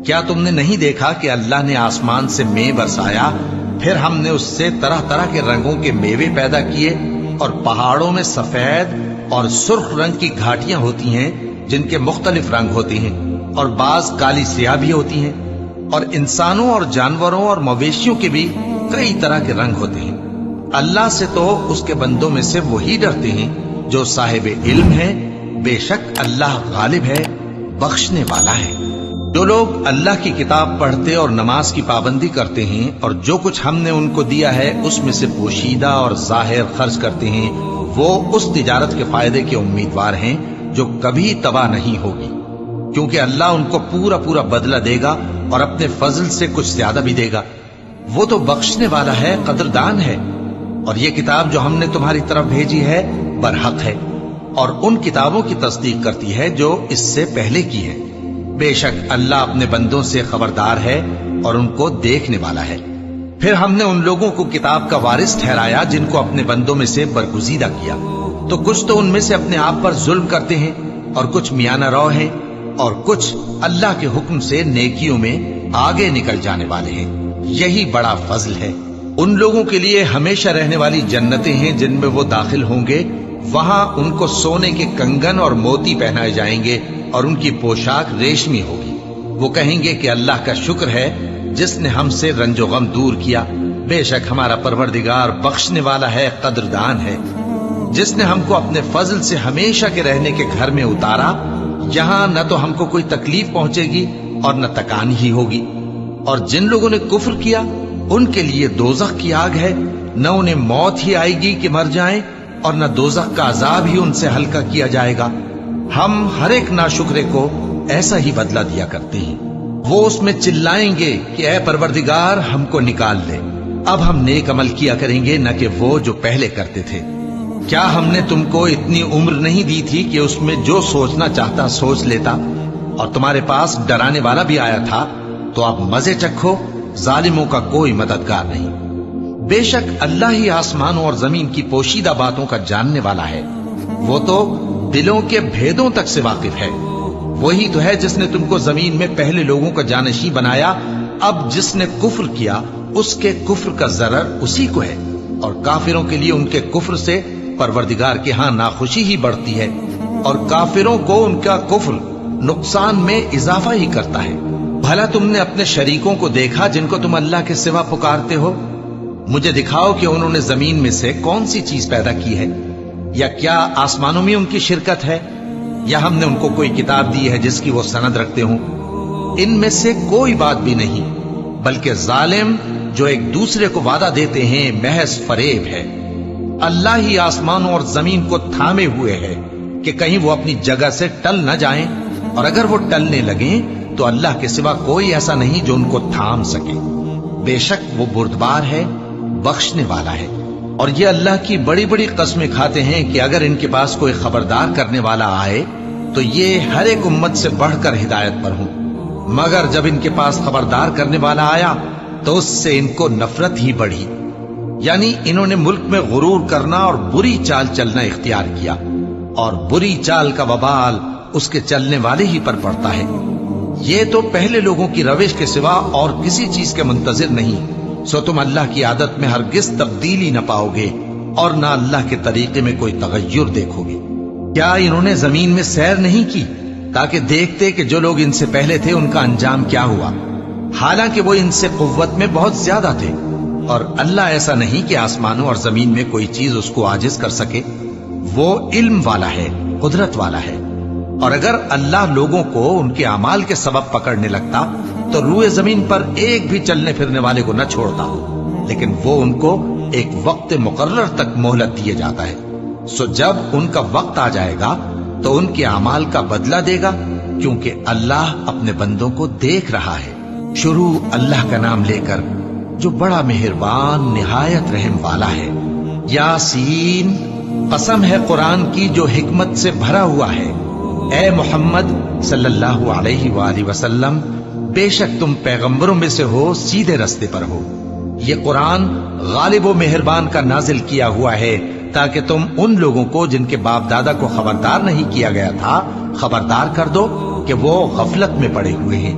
کیا تم نے نہیں دیکھا کہ اللہ نے آسمان سے مے برسایا، پھر ہم نے اس سے طرح طرح کے رنگوں کے میوے پیدا کیے، اور پہاڑوں میں سفید اور سرخ رنگ کی گھاٹیاں ہوتی ہیں جن کے مختلف رنگ ہوتے ہیں، اور بعض کالی سیاہ بھی ہوتی ہیں، اور انسانوں اور جانوروں اور مویشیوں کے بھی کئی طرح کے رنگ ہوتے ہیں۔ اللہ سے تو اس کے بندوں میں سے وہی ڈرتے ہیں جو صاحب علم ہے، بے شک اللہ غالب ہے، بخشنے والا ہے۔ جو لوگ اللہ کی کتاب پڑھتے اور نماز کی پابندی کرتے ہیں اور جو کچھ ہم نے ان کو دیا ہے اس میں سے پوشیدہ اور ظاہر خرچ کرتے ہیں، وہ اس تجارت کے فائدے کے امیدوار ہیں جو کبھی تباہ نہیں ہوگی، کیونکہ اللہ ان کو پورا پورا بدلہ دے گا اور اپنے فضل سے کچھ زیادہ بھی دے گا۔ وہ تو بخشنے والا ہے، قدردان ہے۔ اور یہ کتاب جو ہم نے تمہاری طرف بھیجی ہے برحق ہے، اور ان کتابوں کی تصدیق کرتی ہے جو اس سے پہلے کی ہے۔ بے شک اللہ اپنے بندوں سے خبردار ہے اور ان کو دیکھنے والا ہے۔ پھر ہم نے ان لوگوں کو کتاب کا وارث ٹھہرایا جن کو اپنے بندوں میں سے برگزیدہ کیا، تو کچھ تو ان میں سے اپنے آپ پر ظلم کرتے ہیں اور کچھ میانہ رو ہیں، اور کچھ اللہ کے حکم سے نیکیوں میں آگے نکل جانے والے ہیں۔ یہی بڑا فضل ہے۔ ان لوگوں کے لیے ہمیشہ رہنے والی جنتیں ہیں جن میں وہ داخل ہوں گے، وہاں ان کو سونے کے کنگن اور موتی پہنائے جائیں گے اور ان کی پوشاک ریشمی ہوگی۔ وہ کہیں گے کہ اللہ کا شکر ہے جس نے ہم سے رنج و غم دور کیا، بے شک ہمارا پروردگار بخشنے والا ہے، قدردان ہے۔ جس نے ہم کو اپنے فضل سے ہمیشہ کے رہنے کے گھر میں اتارا، یہاں نہ تو ہم کو کوئی تکلیف پہنچے گی اور نہ تکانی ہی ہوگی۔ اور جن لوگوں نے کفر کیا ان کے لیے دوزخ کی آگ ہے، نہ انہیں موت ہی آئے گی کہ مر جائیں، اور نہ دوزخ کا عذاب ہی ان سے ہلکا کیا جائے گا۔ ہم ہر ایک ناشکرے کو ایسا ہی بدلہ دیا کرتے ہیں۔ وہ اس میں چلائیں گے کہ اے پروردگار ہم کو نکال لے، اب ہم نیک عمل کیا کریں گے نہ کہ وہ جو پہلے کرتے تھے۔ کیا ہم نے تم کو اتنی عمر نہیں دی تھی کہ اس میں جو سوچنا چاہتا سوچ لیتا، اور تمہارے پاس ڈرانے والا بھی آیا تھا؟ تو اب مزے چکھو، ظالموں کا کوئی مددگار نہیں۔ بے شک اللہ ہی آسمانوں اور زمین کی پوشیدہ باتوں کا جاننے والا ہے، وہ تو دلوں کے بھیدوں تک سے واقف ہے۔ وہی تو ہے جس نے تم کو زمین میں پہلے لوگوں کا جانشین بنایا، اب جس نے کفر کیا اس کے کفر کا ضرر اسی کو ہے، اور کافروں کے لیے ان کے کفر سے پروردگار کے ہاں ناخوشی ہی بڑھتی ہے، اور کافروں کو ان کا کفر نقصان میں اضافہ ہی کرتا ہے۔ بھلا تم نے اپنے شریکوں کو دیکھا جن کو تم اللہ کے سوا پکارتے ہو؟ مجھے دکھاؤ کہ انہوں نے زمین میں سے کون سی چیز پیدا کی ہے، یا کیا آسمانوں میں ان کی شرکت ہے، یا ہم نے ان کو کوئی کتاب دی ہے جس کی وہ سند رکھتے ہوں؟ ان میں سے کوئی بات بھی نہیں، بلکہ ظالم جو ایک دوسرے کو وعدہ دیتے ہیں محض فریب ہے۔ اللہ ہی آسمانوں اور زمین کو تھامے ہوئے ہے کہ کہیں وہ اپنی جگہ سے ٹل نہ جائیں، اور اگر وہ ٹلنے لگیں تو اللہ کے سوا کوئی ایسا نہیں جو ان کو تھام سکے۔ بے شک وہ بردبار ہے، بخشنے والا ہے۔ اور یہ اللہ کی بڑی بڑی قسمیں کھاتے ہیں کہ اگر ان کے پاس کوئی خبردار کرنے والا آئے تو یہ ہر ایک امت سے بڑھ کر ہدایت پر ہوں، مگر جب ان کے پاس خبردار کرنے والا آیا تو اس سے ان کو نفرت ہی بڑھی، یعنی انہوں نے ملک میں غرور کرنا اور بری چال چلنا اختیار کیا، اور بری چال کا وبال اس کے چلنے والے ہی پر پڑتا ہے۔ یہ تو پہلے لوگوں کی روش کے سوا اور کسی چیز کے منتظر نہیں، سو تم اللہ کی عادت میں ہرگز تبدیلی نہ پاؤ گے اور نہ اللہ کے طریقے میں کوئی تغیر دیکھو گے۔ کیا انہوں نے زمین میں سیر نہیں کی تاکہ دیکھتے کہ جو لوگ ان سے پہلے تھے ان کا انجام کیا ہوا، حالانکہ وہ ان سے قوت میں بہت زیادہ تھے؟ اور اللہ ایسا نہیں کہ آسمانوں اور زمین میں کوئی چیز اس کو عاجز کر سکے، وہ علم والا ہے، قدرت والا ہے۔ اور اگر اللہ لوگوں کو ان کے اعمال کے سبب پکڑنے لگتا تو روئے زمین پر ایک بھی چلنے پھرنے والے کو نہ چھوڑتا، لیکن وہ ان کو ایک وقت مقرر تک مہلت دیے جاتا ہے، سو جب ان کا وقت آ جائے گا تو ان کے اعمال کا بدلہ دے گا، کیونکہ اللہ اپنے بندوں کو دیکھ رہا ہے۔ شروع اللہ کا نام لے کر جو بڑا مہربان نہایت رحم والا ہے۔ یاسین، قسم ہے قرآن کی جو حکمت سے بھرا ہوا ہے۔ اے محمد صلی اللہ علیہ وآلہ وسلم، بے شک تم پیغمبروں میں سے ہو، سیدھے رستے پر ہو۔ یہ قرآن غالب و مہربان کا نازل کیا ہوا ہے تاکہ تم ان لوگوں کو جن کے باپ دادا کو خبردار نہیں کیا گیا تھا خبردار کر دو کہ وہ غفلت میں پڑے ہوئے ہیں۔